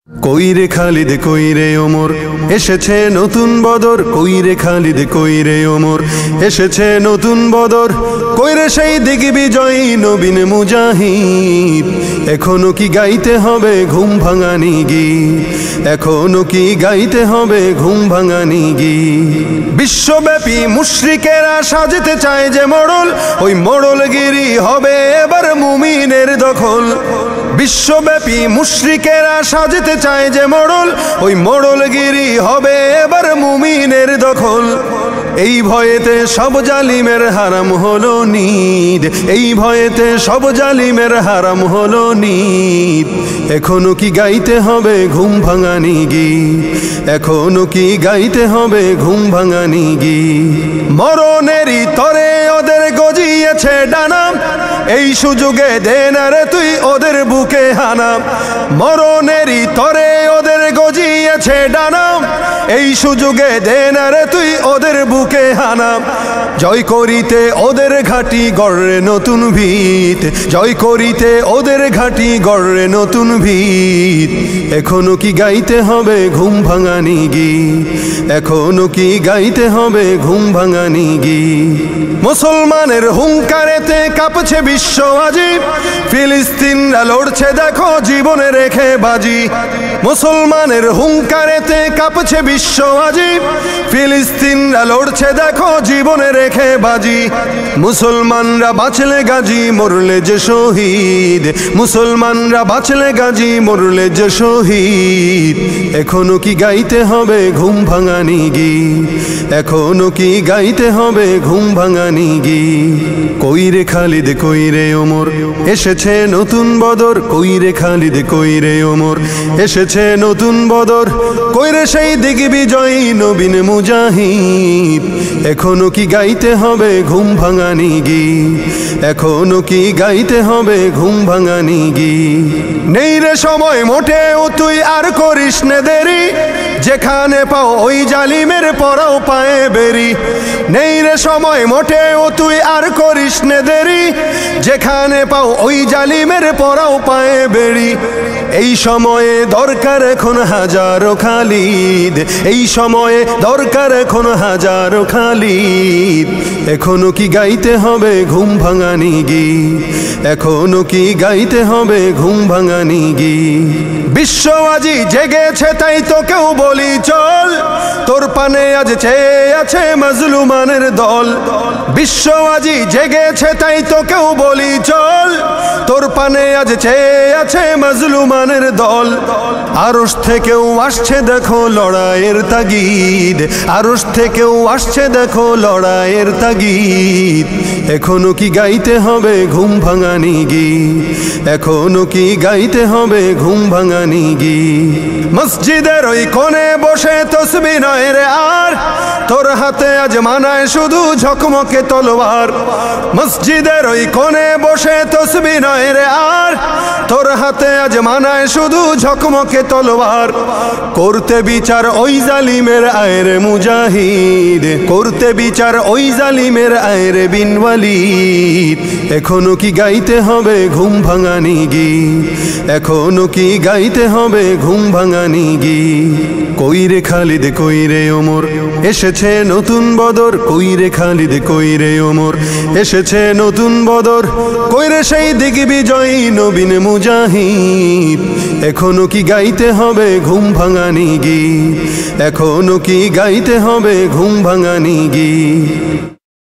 কইরে খালিদ কইরে ওমর এসেছে নতুন বদর, কইরে খালিদ কইরে ওমর এসেছে নতুন বদর, কইরে সেই দিগ্বিজয়ী নবীন মুজাহিদ। এখনো কি গাইতে হবে ঘুম ভাঙানি গীত, এখনো কি গাইতে হবে ঘুম ভাঙানি গীত। বিশ্বব্যাপী মুশরিকেরা সাজতে চায় যে মোড়ল, ওই মোড়লগিরি হবে এবার মুমিনের দখল। বিশ্বব্যাপী মুশরিকেরা সাজতে চায় যে মোড়ল, ওই মোড়লগিরি হবে এবার মুমিনের দখল। এই ভয়েতে সব জালিমের হারাম হলো নিদ, এই ভয়েতে সব জালিমের হারাম হলো নিদ। এখনো কি গাইতে হবে ঘুম ভাঙানি গীত, এখনো কি গাইতে হবে ঘুম ভাঙানি গীত। মরণেরই তরে ওদের গজিয়েছে ডানা, এই সুযোগে দে না রে তুই ওদের বুকে হানা। মরণেরই তরে ওদের গজিয়েছে ডানা, এই সুযোগে দে না রে তুই ওদের বুকে হানা। জয় করিতে ওদের ঘাটি গড়ে নতুন ভিত, জয় করিতে ওদের ঘাটি গড়ে নতুন ভিত। এখনো কি গাইতে হবে ঘুম ভাঙানি গীত, এখনো কি গাইতে হবে ঘুম ভাঙানি গীত। মুসলমানের হুঙ্কারেতে কাঁপছে বিশ্ব আজি, ফিলিস্তিনরা লড়ছে দেখো জীবনে রেখে বাজি। মুসলমানের হুঙ্কারেতে কাঁপছে বিশ্ব আজি, ফিলিস্তিনরা লড়ছে দেখো জীবনে রেখে বাজি। মুসলমানরা বাঁচলে গাজী মরলে যে শহীদ, মুসলমানরা বাঁচলে গাজী মরলে যে শহীদ। এখনো কি গাইতে হবে ঘুম ভাঙানি গীত, এখনো কি গাইতে হবে ঘুম ভাঙানি গীত। কইরে খালিদ কইরে ওমর এসেছে নতুন বদর, কইরে খালিদ কইরে ওমর এসেছে নতুন বদর, কইরে সেই দিগ্বিজয়ী নবীন মুজাহিদ। এখনো কি গাইতে হবে ঘুম ভাঙানি গীত, এখনো কি গাইতে হবে ঘুম ভাঙানি গীত। নেই রে সময় মোটেও তুই আর করিস নে দেরি, যেখানে পাও ওই জালিমের পরাও পায়ে বেরি। নেই রে সময় মোটেও তুই আর করিস নে দেরি, যেখানে পাও ওই জালিমের পরাও পায়ে বেরি। এই সময়ে দরকার এখন হাজারো খালিদ, এই সময়ে দরকার এখন হাজারো খালিদ। এখনো কি গাইতে হবে ঘুম ভাঙানি গীত, এখনো কি গাইতে হবে ঘুম ভাঙানি গীত। বিশ্ব আজি জেগেছে তাই তো কেউ বলি চল, তোর পানে আজ চেয়ে আছে মাজলুমানের দল। বিশ্ব আজি জেগেছে তাই তো কেউ বলি চল, তোর পানে আজ চেয়ে আছে মাজলুমানের দল। আরশ থেকেও আসছে দেখো লড়াইয়ের তাগিদ, আরশ থেকেও আসছে দেখো লড়াইয়ের তাগিদ। এখনো কি গাইতে হবে ঘুম ভাঙানি গীত, এখনো কি গাইতে হবে ঘুম ভাঙানি গীত। মসজিদের ওই কোণে বসে তসবিহ নয় রে আর, তোর হাতে আজ মানায় শুধু ঝকমকে তলোয়ার। মসজিদের ওই কোণে বসে তসবিহ নয় রে আর, তোর হাতে আজ মানায় শুধু ঝকমকে তলোয়ার। করতে বিচার ওই জালিমের আয়রে মুজাহিদ, করতে বিচার ওই জালিমের আয়রে বিন ওয়ালিদ। এখনো কি গাইতে হবে ঘুম ভাঙানি গীত, এখনো কি গাইতে হবে ঘুম ভাঙানি গীত। কইরে খালিদ কইরে ওমর এসেছে নতুন বদর, কইরে খালিদ কইরে ওমর এসেছে নতুন বদর, কইরে সেই দিগ্বিজয়ী নবীন মুজাহিদ। এখনো কি গাইতে হবে ঘুম ভাঙানি গীত, এখনো কি গাইতে হবে ঘুম ভাঙানি গীত।